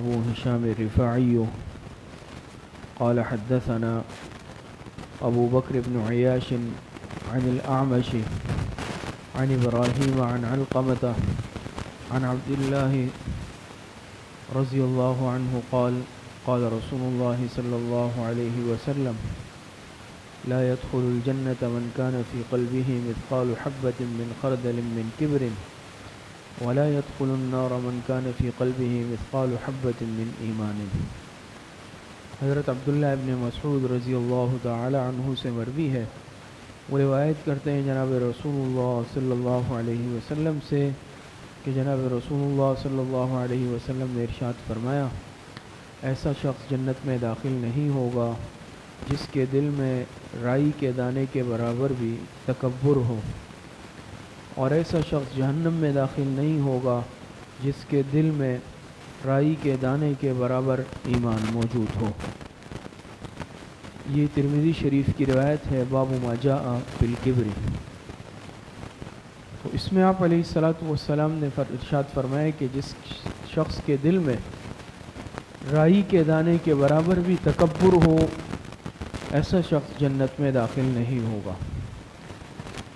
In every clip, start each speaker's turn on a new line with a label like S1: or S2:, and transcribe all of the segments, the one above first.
S1: أبو هشام الرفاعي قال حدثنا أبو بكر بن عياش عن الأعمش عن إبراهيم عن علقمة عن عبد الله رضي الله عنه قال قال رسول الله صلى الله عليه وسلم لا يدخل الجنة من كان في قلبه مثقال حبة من خردل من كبر ولا يدخل النار من كان في قلبه مثقال حبة من ایمان۔ حضرت عبداللہ ابن مسعود رضی اللہ تعالی عنہ سے مروی ہے، وہ روایت کرتے ہیں جناب رسول اللہ صلی اللہ علیہ وسلم سے کہ جناب رسول اللہ صلی اللہ علیہ وسلم نے ارشاد فرمایا، ایسا شخص جنت میں داخل نہیں ہوگا جس کے دل میں رائی کے دانے کے برابر بھی تکبر ہو، اور ایسا شخص جہنم میں داخل نہیں ہوگا جس کے دل میں رائی کے دانے کے برابر ایمان موجود ہو۔ یہ ترمذی شریف کی روایت ہے، باب ما جاء فی الکبر۔ تو اس میں آپ علیہ الصلاۃ والسلام نے ارشاد فرمایا کہ جس شخص کے دل میں رائی کے دانے کے برابر بھی تکبر ہو، ایسا شخص جنت میں داخل نہیں ہوگا۔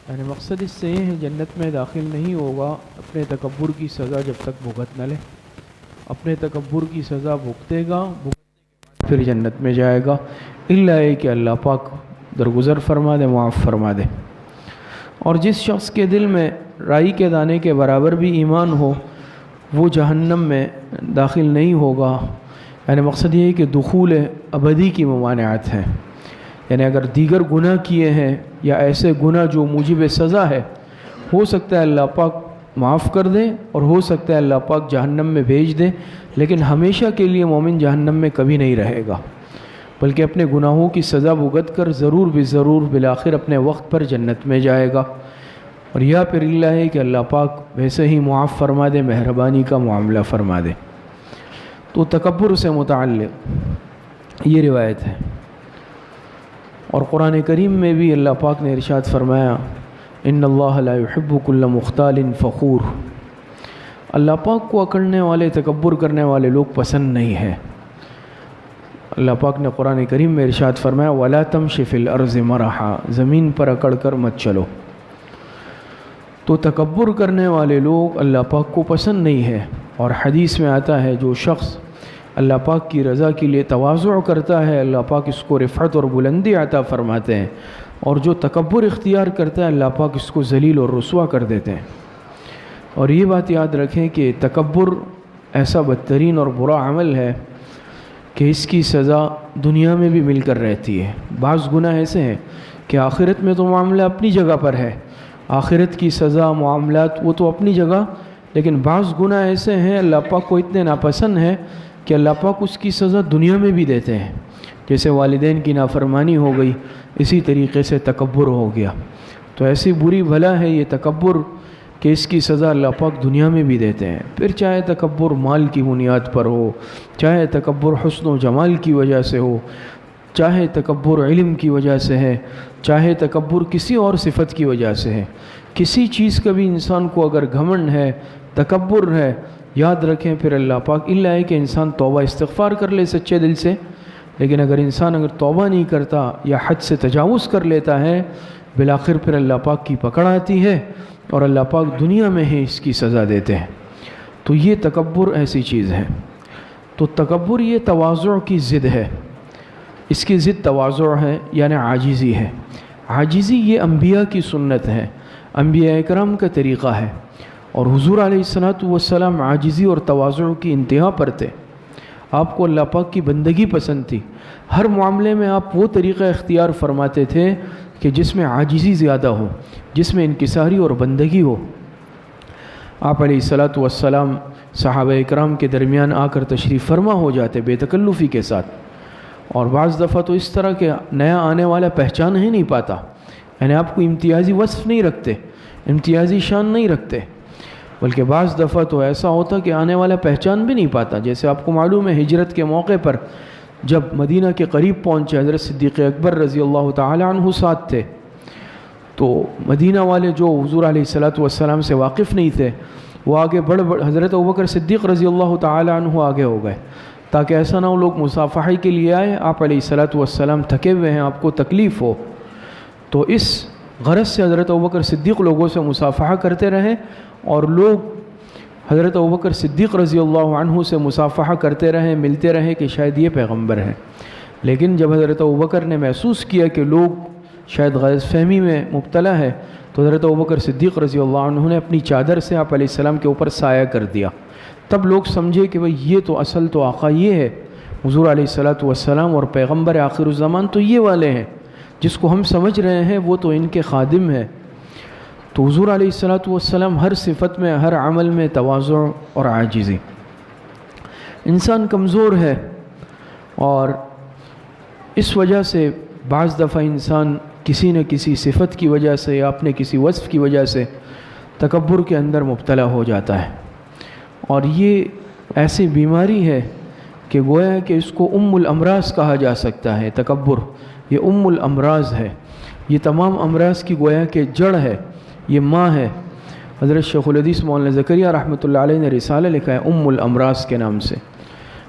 S1: یعنی مقصد اس سے یہ ہے جنت میں داخل نہیں ہوگا اپنے تکبر کی سزا جب تک بھگت نہ لے، اپنے تکبر کی سزا بھگتے گا، پھر جنت میں جائے گا، الا ہے کہ اللہ پاک درگزر فرما دے، معاف فرما دے۔ اور جس شخص کے دل میں رائی کے دانے کے برابر بھی ایمان ہو، وہ جہنم میں داخل نہیں ہوگا۔ یعنی مقصد یہ ہے کہ دخول ابدی کی ممانعت ہے، یعنی اگر دیگر گناہ کیے ہیں یا ایسے گناہ جو موجب سزا ہے، ہو سکتا ہے اللہ پاک معاف کر دے اور ہو سکتا ہے اللہ پاک جہنم میں بھیج دے، لیکن ہمیشہ کے لیے مومن جہنم میں کبھی نہیں رہے گا، بلکہ اپنے گناہوں کی سزا بھگت کر ضرور بضرور بالآخر اپنے وقت پر جنت میں جائے گا۔ اور یا پھر اللہ ہے کہ اللہ پاک ویسے ہی معاف فرما دے، مہربانی کا معاملہ فرما دے۔ تو تکبر سے متعلق یہ روایت ہے۔ اور قرآن کریم میں بھی اللہ پاک نے ارشاد فرمایا، ان اللہ لا يحب كل مختال فخور۔ اللہ پاک کو اکڑنے والے، تکبر کرنے والے لوگ پسند نہیں ہیں۔ اللہ پاک نے قرآن کریم میں ارشاد فرمایا، ولا تمش فی الارض مرحا، زمین پر اکڑ کر مت چلو۔ تو تکبر کرنے والے لوگ اللہ پاک کو پسند نہیں ہے۔ اور حدیث میں آتا ہے جو شخص اللہ پاک کی رضا کے لیے تواضع کرتا ہے، اللہ پاک اس کو رفعت اور بلندی عطا فرماتے ہیں، اور جو تکبر اختیار کرتا ہے اللہ پاک اس کو ذلیل اور رسوا کر دیتے ہیں۔ اور یہ بات یاد رکھیں کہ تکبر ایسا بدترین اور برا عمل ہے کہ اس کی سزا دنیا میں بھی مل کر رہتی ہے۔ بعض گناہ ایسے ہیں کہ آخرت میں تو معاملہ اپنی جگہ پر ہے، آخرت کی سزا معاملات وہ تو اپنی جگہ، لیکن بعض گناہ ایسے ہیں اللہ پاک کو اتنے ناپسند ہیں کہ اللہ پاک اس کی سزا دنیا میں بھی دیتے ہیں۔ جیسے والدین کی نافرمانی ہو گئی، اسی طریقے سے تکبر ہو گیا۔ تو ایسی بری بھلا ہے یہ تکبر کہ اس کی سزا اللہ پاک دنیا میں بھی دیتے ہیں۔ پھر چاہے تکبر مال کی بنیاد پر ہو، چاہے تکبر حسن و جمال کی وجہ سے ہو، چاہے تکبر علم کی وجہ سے ہے، چاہے تکبر کسی اور صفت کی وجہ سے ہے، کسی چیز کا بھی انسان کو اگر گھمنڈ ہے، تکبر ہے، یاد رکھیں پھر اللہ پاک اللہ ہے کہ انسان توبہ استغفار کر لے سچے دل سے، لیکن اگر انسان توبہ نہیں کرتا یا حد سے تجاوز کر لیتا ہے، بالآخر پھر اللہ پاک کی پکڑ آتی ہے اور اللہ پاک دنیا میں ہی اس کی سزا دیتے ہیں۔ تو یہ تکبر ایسی چیز ہے۔ تو تکبر یہ تواضع کی ضد ہے، اس کی ضد تواضع ہے، یعنی عاجزی ہے۔ عاجزی یہ انبیاء کی سنت ہے، انبیاء اکرام کا طریقہ ہے، اور حضور علیہ الصلوۃ والسلام عاجزی اور تواضع کی انتہا پر تھے۔ آپ کو اللہ پاک کی بندگی پسند تھی، ہر معاملے میں آپ وہ طریقہ اختیار فرماتے تھے کہ جس میں عاجزی زیادہ ہو، جس میں انکساری اور بندگی ہو۔ آپ علیہ الصلوۃ والسلام صحابہ اکرام کے درمیان آ کر تشریف فرما ہو جاتے بے تکلفی کے ساتھ، اور بعض دفعہ تو اس طرح کہ نیا آنے والا پہچان ہی نہیں پاتا، یعنی آپ کو امتیازی وصف نہیں رکھتے، امتیازی شان نہیں رکھتے، بلکہ بعض دفعہ تو ایسا ہوتا کہ آنے والا پہچان بھی نہیں پاتا۔ جیسے آپ کو معلوم ہے ہجرت کے موقع پر جب مدینہ کے قریب پہنچے، حضرت صدیق اکبر رضی اللہ تعالی عنہ ساتھ تھے، تو مدینہ والے جو حضور علیہ الصلوۃ والسلام سے واقف نہیں تھے، وہ آگے حضرت ابوبکر صدیق رضی اللہ تعالی عنہ آگے ہو گئے تاکہ ایسا نہ ہو لوگ مصافحہ کے لیے آئے، آپ علیہ الصلاۃ والسلام تھکے ہوئے ہیں، آپ کو تکلیف ہو، تو اس غرض سے حضرت ابوبکر صدیق لوگوں سے مصافحہ کرتے رہے، اور لوگ حضرت ابوبکر صدیق رضی اللہ عنہ سے مصافحہ کرتے رہے، ملتے رہے کہ شاید یہ پیغمبر ہے۔ لیکن جب حضرت ابوبکر نے محسوس کیا کہ لوگ شاید غلط فہمی میں مبتلا ہے، تو حضرت ابوبکر صدیق رضی اللہ عنہ نے اپنی چادر سے آپ علیہ السلام کے اوپر سایہ کر دیا۔ تب لوگ سمجھے کہ بھئی یہ تو اصل تو آقا یہ ہے، حضور علیہ الصلاۃ والسلام، اور پیغمبر آخر الزمان تو یہ والے ہیں، جس کو ہم سمجھ رہے ہیں وہ تو ان کے خادم ہیں۔ تو حضور علیہ الصلاۃ والسلام ہر صفت میں، ہر عمل میں تواضع اور عاجزی۔ انسان کمزور ہے، اور اس وجہ سے بعض دفعہ انسان کسی نہ کسی صفت کی وجہ سے یا اپنے کسی وصف کی وجہ سے تکبر کے اندر مبتلا ہو جاتا ہے، اور یہ ایسی بیماری ہے کہ گویا کہ اس کو ام الامراض کہا جا سکتا ہے۔ تکبر یہ ام الامراض ہے، یہ تمام امراض کی گویا کہ جڑ ہے، یہ ماں ہے۔ حضرت شیخ الحدیث مولانا زکریا رحمۃ اللہ علیہ نے رسالہ لکھا ہے ام الامراض کے نام سے۔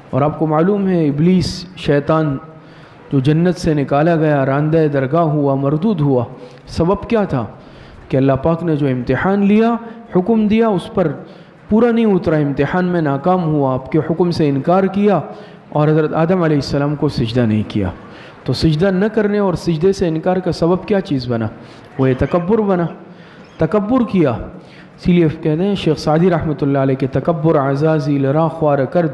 S1: اور آپ کو معلوم ہے ابلیس شیطان جو جنت سے نکالا گیا، راندہ درگاہ ہوا، مردود ہوا، سبب کیا تھا کہ اللہ پاک نے جو امتحان لیا، حکم دیا، اس پر پورا نہیں اترا، امتحان میں ناکام ہوا، آپ کے حکم سے انکار کیا، اور حضرت آدم علیہ السلام کو سجدہ نہیں کیا۔ تو سجدہ نہ کرنے اور سجدے سے انکار کا سبب کیا چیز بنا؟ وہ یہ تکبر بنا، تکبر کیا۔ اسی لیے کہتے ہیں شیخ سعدی رحمۃ اللہ علیہ کہ تکبر عزازی لرا خوار کرد،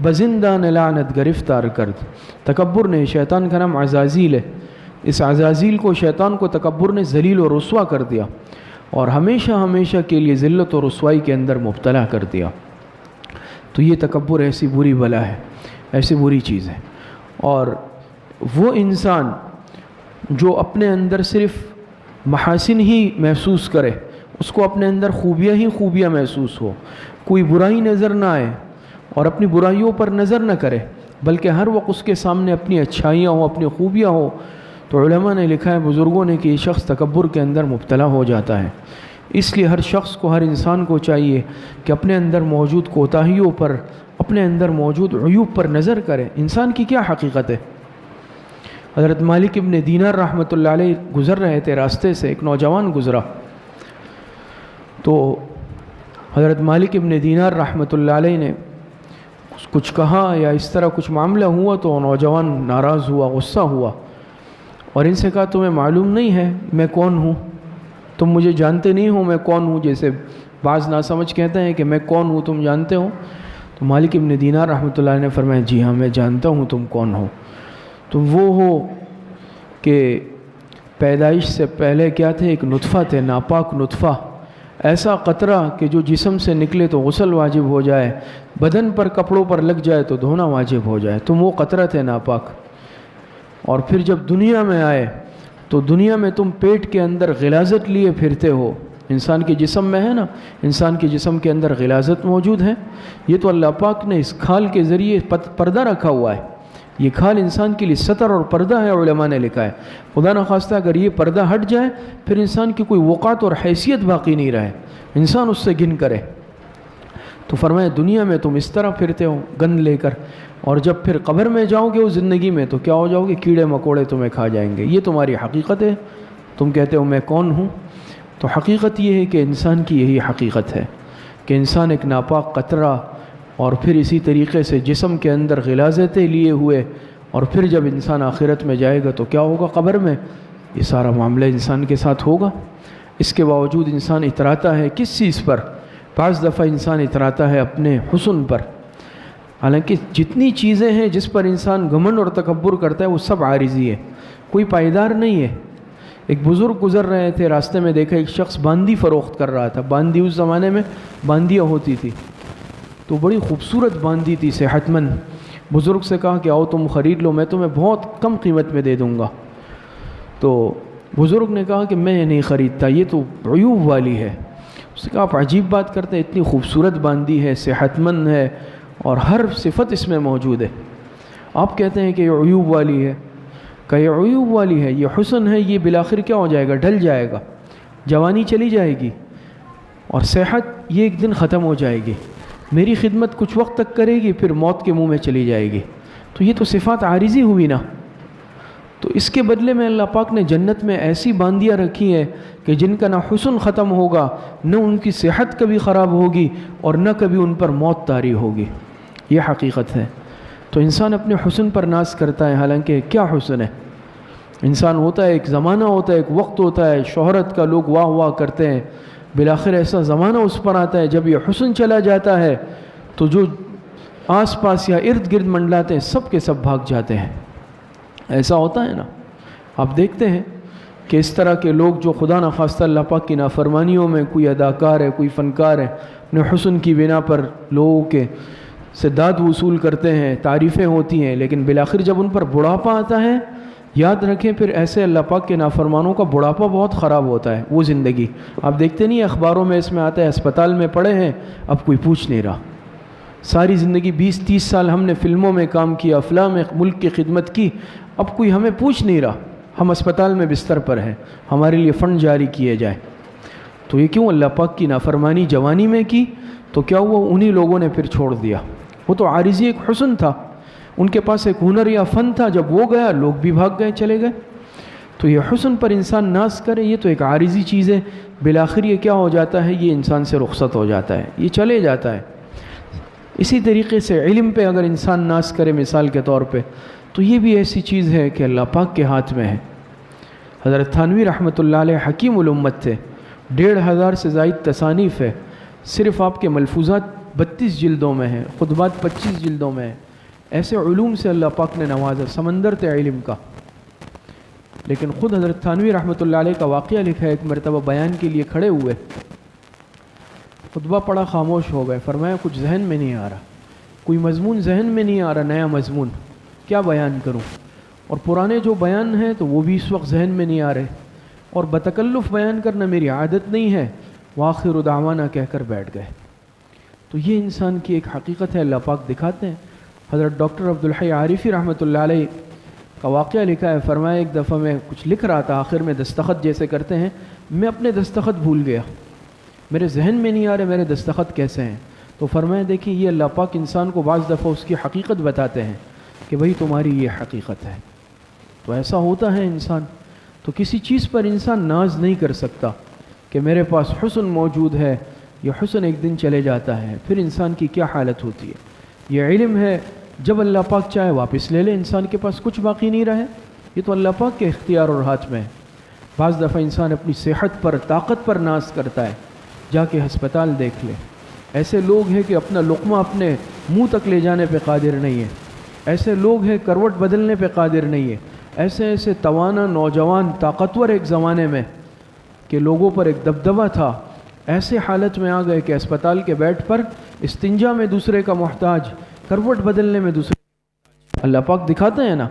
S1: بزندان لعنت گرفتار کرد۔ تکبر نے، شیطان کا نام عزازیل ہے، اس عزازیل کو، شیطان کو تکبر نے ذلیل و رسوا کر دیا، اور ہمیشہ ہمیشہ کے لیے ذلت و رسوائی کے اندر مبتلا کر دیا۔ تو یہ تکبر ایسی بری بلا ہے، ایسی بری چیز ہے۔ اور وہ انسان جو اپنے اندر صرف محاسن ہی محسوس کرے، اس کو اپنے اندر خوبیاں ہی خوبیاں محسوس ہو، کوئی برائی نظر نہ آئے، اور اپنی برائیوں پر نظر نہ کرے، بلکہ ہر وقت اس کے سامنے اپنی اچھائیاں ہوں، اپنی خوبیاں ہوں، تو علماء نے لکھا ہے، بزرگوں نے، کہ یہ شخص تکبر کے اندر مبتلا ہو جاتا ہے۔ اس لیے ہر شخص کو، ہر انسان کو چاہیے کہ اپنے اندر موجود کوتاہیوں پر، اپنے اندر موجود عیوب پر نظر کرے۔ انسان کی کیا حقیقت ہے؟ حضرت مالک ابن دینار رحمۃ اللہ علیہ گزر رہے تھے راستے سے، ایک نوجوان گزرا، تو حضرت مالک ابن دینار رحمۃ اللہ علیہ نے کچھ کہا یا اس طرح کچھ معاملہ ہوا، تو نوجوان ناراض ہوا، غصہ ہوا، اور ان سے کہا تمہیں معلوم نہیں ہے میں کون ہوں؟ تم مجھے جانتے نہیں ہو میں کون ہوں؟ جیسے بعض ناسمجھ کہتے ہیں کہ میں کون ہوں، تم جانتے ہو؟ تو مالک ابن دینار رحمۃ اللہ علیہ نے فرمایا جی ہاں میں جانتا ہوں تم کون ہو۔ تم وہ ہو کہ پیدائش سے پہلے کیا تھے؟ ایک نطفہ تھے، ناپاک نطفہ، ایسا قطرہ کہ جو جسم سے نکلے تو غسل واجب ہو جائے، بدن پر کپڑوں پر لگ جائے تو دھونا واجب ہو جائے، تم وہ قطرہ تھے ناپاک۔ اور پھر جب دنیا میں آئے تو دنیا میں تم پیٹ کے اندر غلاظت لیے پھرتے ہو، انسان کے جسم میں ہے نا، انسان کے جسم کے اندر غلاظت موجود ہے، یہ تو اللہ پاک نے اس کھال کے ذریعے پردہ رکھا ہوا ہے، یہ کھال انسان کے لیے ستر اور پردہ ہے، علماء نے لکھا ہے۔ خدا نخواستہ اگر یہ پردہ ہٹ جائے پھر انسان کی کوئی وقات اور حیثیت باقی نہیں رہے، انسان اس سے گن کرے۔ تو فرمایا دنیا میں تم اس طرح پھرتے ہو گند لے کر، اور جب پھر قبر میں جاؤ گے اس زندگی میں تو کیا ہو جاؤ گے؟ کیڑے مکوڑے تمہیں کھا جائیں گے، یہ تمہاری حقیقت ہے۔ تم کہتے ہو میں کون ہوں؟ تو حقیقت یہ ہے کہ انسان کی یہی حقیقت ہے کہ انسان ایک ناپاک قطرہ، اور پھر اسی طریقے سے جسم کے اندر غلاظتیں لیے ہوئے، اور پھر جب انسان آخرت میں جائے گا تو کیا ہوگا؟ قبر میں یہ سارا معاملہ انسان کے ساتھ ہوگا۔ اس کے باوجود انسان اتراتا ہے کس چیز پر؟ بعض دفعہ انسان اتراتا ہے اپنے حسن پر، حالانکہ جتنی چیزیں ہیں جس پر انسان گھمنڈ اور تکبر کرتا ہے وہ سب عارضی ہے، کوئی پائیدار نہیں ہے۔ ایک بزرگ گزر رہے تھے، راستے میں دیکھا ایک شخص باندی فروخت کر رہا تھا۔ باندی اس زمانے میں باندیاں ہوتی تھی، تو بڑی خوبصورت باندی تھی، صحت مند۔ بزرگ سے کہا کہ آؤ تم خرید لو، میں تمہیں بہت کم قیمت میں دے دوں گا۔ تو بزرگ نے کہا کہ میں نہیں خریدتا، یہ تو عیوب والی ہے۔ اس نے کہا آپ عجیب بات کرتے ہیں، اتنی خوبصورت باندی ہے، صحت مند ہے، اور ہر صفت اس میں موجود ہے، آپ کہتے ہیں کہ یہ عیوب والی ہے۔ کہ یہ عیوب والی ہے، یہ حسن ہے، یہ بالآخر کیا ہو جائے گا؟ ڈھل جائے گا، جوانی چلی جائے گی، اور صحت یہ ایک دن ختم ہو جائے گی، میری خدمت کچھ وقت تک کرے گی، پھر موت کے منہ میں چلی جائے گی۔ تو یہ تو صفات عارضی ہوئی نا۔ تو اس کے بدلے میں اللہ پاک نے جنت میں ایسی باندیاں رکھی ہیں کہ جن کا نہ حسن ختم ہوگا، نہ ان کی صحت کبھی خراب ہوگی، اور نہ کبھی ان پر موت طاری ہوگی۔ یہ حقیقت ہے۔ تو انسان اپنے حسن پر ناز کرتا ہے، حالانکہ کیا حسن ہے؟ انسان ہوتا ہے، ایک زمانہ ہوتا ہے، ایک وقت ہوتا ہے شہرت کا، لوگ واہ واہ کرتے ہیں، بالآخر ایسا زمانہ اس پر آتا ہے جب یہ حسن چلا جاتا ہے تو جو آس پاس یا ارد گرد منڈلاتے ہیں سب کے سب بھاگ جاتے ہیں۔ ایسا ہوتا ہے نا، آپ دیکھتے ہیں کہ اس طرح کے لوگ جو خدا نخواستہ اللہ پاک کی نافرمانیوں میں، کوئی اداکار ہے، کوئی فنکار ہے، اپنے حسن کی بنا پر لوگوں کے سے داد وصول کرتے ہیں، تعریفیں ہوتی ہیں، لیکن بالآخر جب ان پر بڑھاپا آتا ہے، یاد رکھیں پھر ایسے اللہ پاک کے نافرمانوں کا بڑھاپا بہت خراب ہوتا ہے۔ وہ زندگی آپ دیکھتے نہیں، اخباروں میں اس میں آتا ہے اسپتال میں پڑے ہیں، اب کوئی پوچھ نہیں رہا۔ ساری زندگی 20-30 سال ہم نے فلموں میں کام کیا، افلاح میں ملک کی خدمت کی، اب کوئی ہمیں پوچھ نہیں رہا، ہم اسپتال میں بستر پر ہیں، ہمارے لیے فنڈ جاری کیے جائیں۔ تو یہ کیوں؟ اللہ پاک کی نافرمانی جوانی میں کی، تو کیا ہوا؟ انہی لوگوں نے پھر چھوڑ دیا۔ وہ تو عارضی ایک حسن تھا، ان کے پاس ایک ہنر یا فن تھا، جب وہ گیا لوگ بھی بھاگ گئے، چلے گئے۔ تو یہ حسن پر انسان ناز کرے، یہ تو ایک عارضی چیز ہے، بالآخر یہ کیا ہو جاتا ہے؟ یہ انسان سے رخصت ہو جاتا ہے، یہ چلے جاتا ہے۔ اسی طریقے سے علم پہ اگر انسان ناز کرے مثال کے طور پہ، تو یہ بھی ایسی چیز ہے کہ اللہ پاک کے ہاتھ میں ہے۔ حضرت تھانوی رحمۃ اللہ علیہ حکیم الامت تھے، 1500 سے زائد تصانیف ہے، صرف آپ کے ملفوظات 32 جلدوں میں ہیں، خطبات 25 جلدوں میں ہیں۔ ایسے علوم سے اللہ پاک نے نوازا، سمندر تھے علم کا۔ لیکن خود حضرت تھانوی رحمۃ اللہ علیہ کا واقعہ لکھا ہے، ایک مرتبہ بیان کے لیے کھڑے ہوئے، خطبہ پڑا، خاموش ہو گئے، فرمایا کچھ ذہن میں نہیں آ رہا، کوئی مضمون ذہن میں نہیں آ رہا، نیا مضمون کیا بیان کروں، اور پرانے جو بیان ہیں تو وہ بھی اس وقت ذہن میں نہیں آ رہے، اور بتکلف بیان کرنا میری عادت نہیں ہے، وآخر دعوانا کہہ کر بیٹھ گئے۔ تو یہ انسان کی ایک حقیقت ہے، اللہ پاک دکھاتے ہیں۔ حضرت ڈاکٹر عبدالحی عارفی رحمۃ اللہ علیہ کا واقعہ لکھا ہے، فرمایا ایک دفعہ میں کچھ لکھ رہا تھا، آخر میں دستخط جیسے کرتے ہیں، میں اپنے دستخط بھول گیا، میرے ذہن میں نہیں آ رہے میرے دستخط کیسے ہیں۔ تو فرمایا دیکھیں یہ اللہ پاک انسان کو بعض دفعہ اس کی حقیقت بتاتے ہیں کہ بھئی تمہاری یہ حقیقت ہے۔ تو ایسا ہوتا ہے انسان، تو کسی چیز پر انسان ناز نہیں کر سکتا کہ میرے پاس حسن موجود ہے، یہ حسن ایک دن چلے جاتا ہے، پھر انسان کی کیا حالت ہوتی ہے۔ یہ علم ہے، جب اللہ پاک چاہے واپس لے لے، انسان کے پاس کچھ باقی نہیں رہے، یہ تو اللہ پاک کے اختیار اور ہاتھ میں ہے۔ بعض دفعہ انسان اپنی صحت پر، طاقت پر ناز کرتا ہے، جا کے ہسپتال دیکھ لے، ایسے لوگ ہیں کہ اپنا لقمہ اپنے منہ تک لے جانے پہ قادر نہیں ہے، ایسے لوگ ہیں کروٹ بدلنے پہ قادر نہیں ہے، ایسے توانا نوجوان طاقتور ایک زمانے میں کہ لوگوں پر ایک دبدبہ تھا، ایسے حالت میں آ گئے کہ اسپتال کے بیڈ پر استنجا میں دوسرے کا محتاج، کروٹ بدلنے میں دوسرے، اللہ پاک دکھاتے ہیں نا۔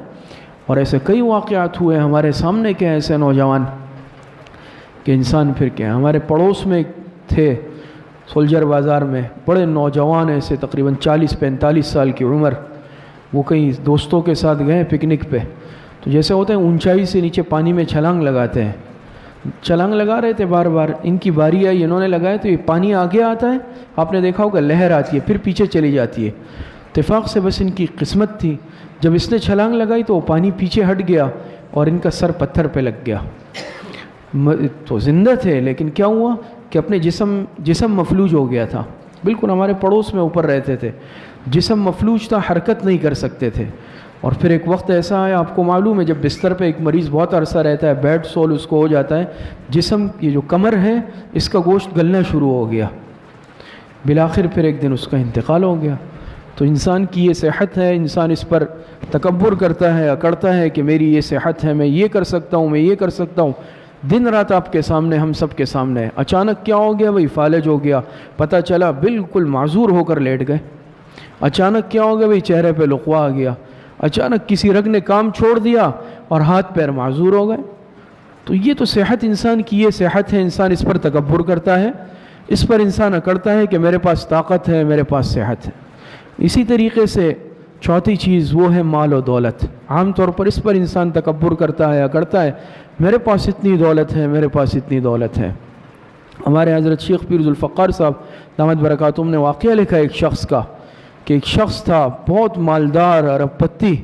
S1: اور ایسے کئی واقعات ہوئے ہمارے سامنے کے، ایسے نوجوان کہ انسان پھر کیا۔ ہمارے پڑوس میں تھے سولجر بازار میں، بڑے نوجوان ایسے تقریباً 40-45 سال کی عمر، وہ کئی دوستوں کے ساتھ گئے پکنک پہ، تو جیسے ہوتا ہے اونچائی سے نیچے پانی میں چھلانگ لگاتے ہیں، چھلانگ لگا رہے تھے بار بار، ان کی باری آئی، انہوں نے لگایا تو یہ پانی آگے آتا ہے، آپ نے دیکھا ہوگا لہر آتی ہے پھر پیچھے چلی جاتی ہے، اتفاق سے بس ان کی قسمت تھی، جب اس نے چھلانگ لگائی تو وہ پانی پیچھے ہٹ گیا اور ان کا سر پتھر پہ لگ گیا۔ تو زندہ تھے لیکن کیا ہوا کہ اپنے جسم مفلوج ہو گیا تھا، بالکل ہمارے پڑوس میں اوپر رہتے تھے، جسم مفلوج تھا، حرکت نہیں کر سکتے تھے۔ اور پھر ایک وقت ایسا آیا، آپ کو معلوم ہے جب بستر پہ ایک مریض بہت عرصہ رہتا ہے، بیڈ سول اس کو ہو جاتا ہے، جسم یہ جو کمر ہے اس کا گوشت گلنا شروع ہو گیا، بالآخر پھر ایک دن اس کا انتقال ہو گیا۔ تو انسان کی یہ صحت ہے، انسان اس پر تکبر کرتا ہے، اکڑتا ہے کہ میری یہ صحت ہے، میں یہ کر سکتا ہوں، میں یہ کر سکتا ہوں، دن رات آپ کے سامنے، ہم سب کے سامنے ہے۔ اچانک کیا ہو گیا؟ وہی فالج ہو گیا، پتہ چلا بالکل معذور ہو کر لیٹ گئے۔ اچانک کیا ہو گیا؟ وہی چہرے پہ لقوہ آ گیا، اچانک کسی رگ نے کام چھوڑ دیا اور ہاتھ پیر معذور ہو گئے۔ تو یہ تو صحت انسان کی یہ صحت ہے، انسان اس پر تکبر کرتا ہے، اس پر انسان اکڑتا ہے کہ میرے پاس طاقت ہے، میرے پاس صحت ہے۔ اسی طریقے سے چوتھی چیز وہ ہے مال و دولت، عام طور پر اس پر انسان تکبر کرتا ہے، اکڑتا ہے، میرے پاس اتنی دولت ہے، میرے پاس اتنی دولت ہے۔ ہمارے حضرت شیخ پیر ذوالفقار صاحب دامت برکاتہم نے واقعہ لکھا ایک شخص کا کہ ایک شخص تھا بہت مالدار ارب پتی،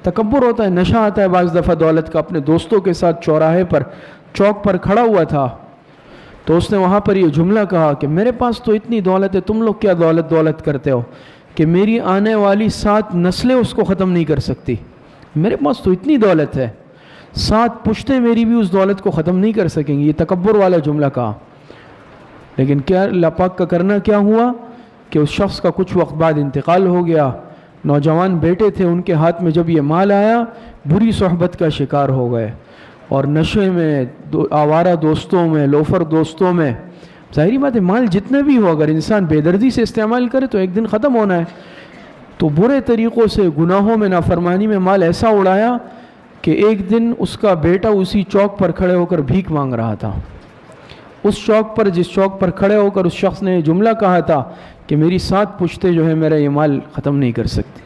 S1: تکبر ہوتا ہے، نشہ آتا ہے بعض دفعہ دولت کا، اپنے دوستوں کے ساتھ چوراہے پر چوک پر کھڑا ہوا تھا، تو اس نے وہاں پر یہ جملہ کہا کہ میرے پاس تو اتنی دولت ہے، تم لوگ کیا دولت کرتے ہو کہ میری آنے والی 7 نسلیں اس کو ختم نہیں کر سکتی، میرے پاس تو اتنی دولت ہے 7 پشتیں میری بھی اس دولت کو ختم نہیں کر سکیں گی، یہ تکبر والا جملہ کہا۔ لیکن کیا اللہ پاک کا کرنا کیا ہوا کہ اس شخص کا کچھ وقت بعد انتقال ہو گیا، نوجوان بیٹے تھے ان کے ہاتھ میں جب یہ مال آیا بری صحبت کا شکار ہو گئے، اور نشے میں، آوارہ دوستوں میں، لوفر دوستوں میں، ظاہری بات ہے مال جتنے بھی ہو اگر انسان بے دردی سے استعمال کرے تو ایک دن ختم ہونا ہے، تو برے طریقوں سے گناہوں میں نافرمانی میں مال ایسا اڑایا کہ ایک دن اس کا بیٹا اسی چوک پر کھڑے ہو کر بھیک مانگ رہا تھا، اس چوک پر جس چوک پر کھڑے ہو کر اس شخص نے جملہ کہا تھا کہ میری 7 پشتیں جو ہے میرا یہ مال ختم نہیں کر سکتی۔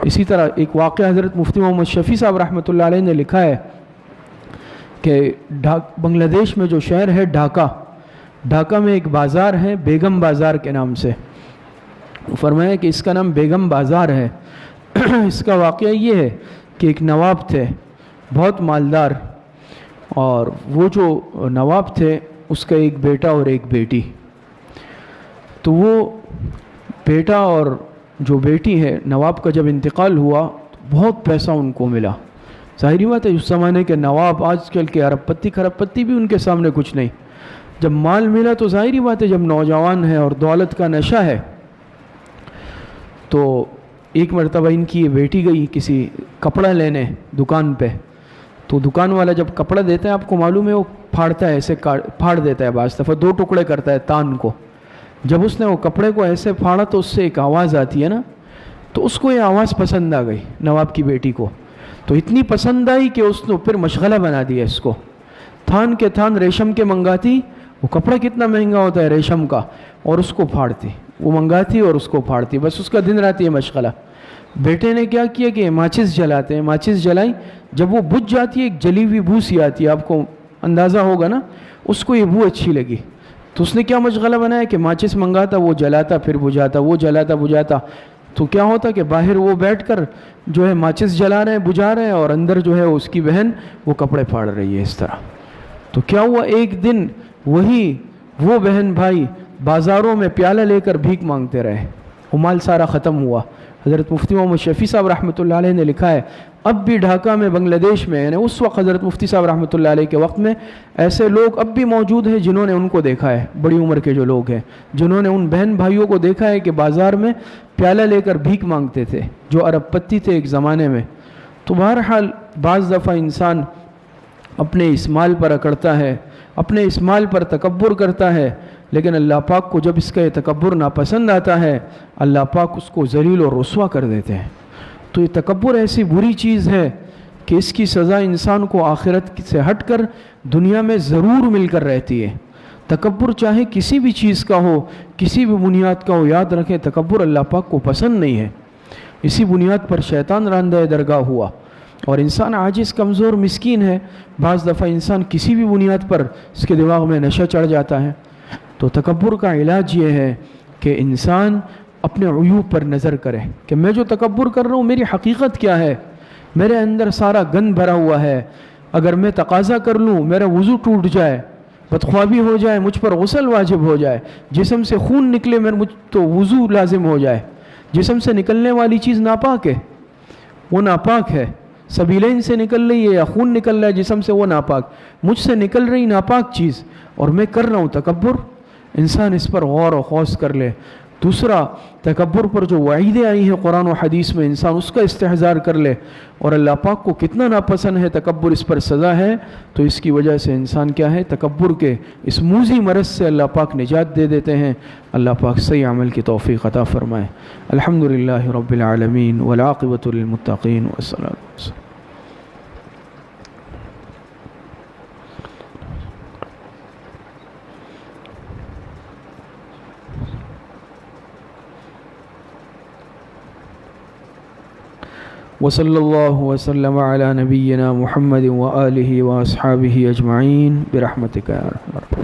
S1: اسی طرح ایک واقعہ حضرت مفتی محمد شفیع صاحب رحمۃ اللہ علیہ نے لکھا ہے کہ بنگلہ دیش میں جو شہر ہے ڈھاکہ میں ایک بازار ہے بیگم بازار کے نام سے، فرمایا کہ اس کا نام بیگم بازار ہے۔ اس کا واقعہ یہ ہے کہ ایک نواب تھے بہت مالدار، اور وہ جو نواب تھے اس کا ایک بیٹا اور ایک بیٹی، تو وہ بیٹا اور جو بیٹی ہے نواب کا جب انتقال ہوا تو بہت پیسہ ان کو ملا، ظاہری بات ہے اس زمانے کے نواب آج کل کے ارب پتی کھرب پتی بھی ان کے سامنے کچھ نہیں، جب مال ملا تو ظاہری بات ہے جب نوجوان ہے اور دولت کا نشہ ہے، تو ایک مرتبہ ان کی یہ بیٹی گئی کسی کپڑا لینے دکان پہ، تو دکان والا جب کپڑا دیتا ہے آپ کو معلوم ہے وہ پھاڑتا ہے، ایسے پھاڑ دیتا ہے، بعض دفعہ 2 ٹکڑے کرتا ہے تان کو، جب اس نے وہ کپڑے کو ایسے پھاڑا تو اس سے ایک آواز آتی ہے نا، تو اس کو یہ آواز پسند آ گئی نواب کی بیٹی کو، تو اتنی پسند آئی کہ اس نے پھر مشغلہ بنا دیا اس کو، تھان کے تھان ریشم کے منگاتی، وہ کپڑا کتنا مہنگا ہوتا ہے ریشم کا، اور اس کو پھاڑتی، وہ منگاتی اور اس کو پھاڑتی، بس اس کا دن رات یہ مشغلہ۔ بیٹے نے کیا کیا کہ ماچس جلاتے ہیں، ماچس جلائی، جب وہ بجھ جاتی ہے ایک جلی ہوئی بو سی آتی ہے، آپ کو اندازہ ہوگا نا، اس کو یہ بو اچھی لگی، تو اس نے کیا مشغلہ بنایا کہ ماچس منگاتا، وہ جلاتا پھر بجھاتا، وہ جلاتا بجھاتا، تو کیا ہوتا کہ باہر وہ بیٹھ کر جو ہے ماچس جلا رہے ہیں بجھا رہے ہیں، اور اندر جو ہے اس کی بہن وہ کپڑے پھاڑ رہی ہے اس طرح۔ تو کیا ہوا ایک دن وہ بہن بھائی بازاروں میں پیالہ لے کر بھیک مانگتے رہے، وہ مال سارا ختم ہوا۔ حضرت مفتی محمد شفیع صاحب رحمۃ اللہ علیہ نے لکھا ہے اب بھی ڈھاکہ میں بنگلہ دیش میں، یعنی اس وقت حضرت مفتی صاحب رحمۃ اللہ علیہ کے وقت میں ایسے لوگ اب بھی موجود ہیں جنہوں نے ان کو دیکھا ہے، بڑی عمر کے جو لوگ ہیں جنہوں نے ان بہن بھائیوں کو دیکھا ہے کہ بازار میں پیالہ لے کر بھیک مانگتے تھے، جو ارب پتی تھے ایک زمانے میں۔ تو بہرحال بعض دفعہ انسان اپنے اس مال پر اکڑتا ہے، اپنے اس مال پر تکبر کرتا ہے، لیکن اللہ پاک کو جب اس کا یہ تکبر ناپسند آتا ہے اللہ پاک اس کو ذلیل اور رسوا کر دیتے ہیں۔ تو یہ تکبر ایسی بری چیز ہے کہ اس کی سزا انسان کو آخرت سے ہٹ کر دنیا میں ضرور مل کر رہتی ہے۔ تکبر چاہے کسی بھی چیز کا ہو، کسی بھی بنیاد کا ہو، یاد رکھیں تکبر اللہ پاک کو پسند نہیں ہے، اسی بنیاد پر شیطان راندہ درگاہ ہوا، اور انسان عاجز کمزور مسکین ہے، بعض دفعہ انسان کسی بھی بنیاد پر اس کے دماغ میں نشہ چڑھ جاتا ہے۔ تو تکبر کا علاج یہ ہے کہ انسان اپنے عیوب پر نظر کرے کہ میں جو تکبر کر رہا ہوں میری حقیقت کیا ہے، میرے اندر سارا گند بھرا ہوا ہے، اگر میں تقاضا کر لوں میرا وضو ٹوٹ جائے، بدخوابی ہو جائے، مجھ پر غسل واجب ہو جائے، جسم سے خون نکلے مجھ تو وضو لازم ہو جائے، جسم سے نکلنے والی چیز ناپاک ہے، وہ ناپاک ہے، سبیلین سے نکل رہی ہے یا خون نکل رہا ہے جسم سے وہ ناپاک، مجھ سے نکل رہی ناپاک چیز اور میں کر رہا ہوں تکبر، انسان اس پر غور و خوض کر لے۔ دوسرا، تکبر پر جو وعیدیں آئی ہیں قرآن و حدیث میں انسان اس کا استحضار کر لے، اور اللہ پاک کو کتنا ناپسند ہے تکبر، اس پر سزا ہے، تو اس کی وجہ سے انسان کیا ہے تکبر کے اس موذی مرض سے اللہ پاک نجات دے دیتے ہیں۔ اللہ پاک صحیح عمل کی توفیق عطا فرمائے۔ الحمدللہ رب العالمین والعاقبۃ للمتقین والصلاۃ والسلام۔ وصلی اللہ وسلم علی نبینا محمد وآلہ واصحابہ اجمعین برحمتک یا ارحم الراحمین۔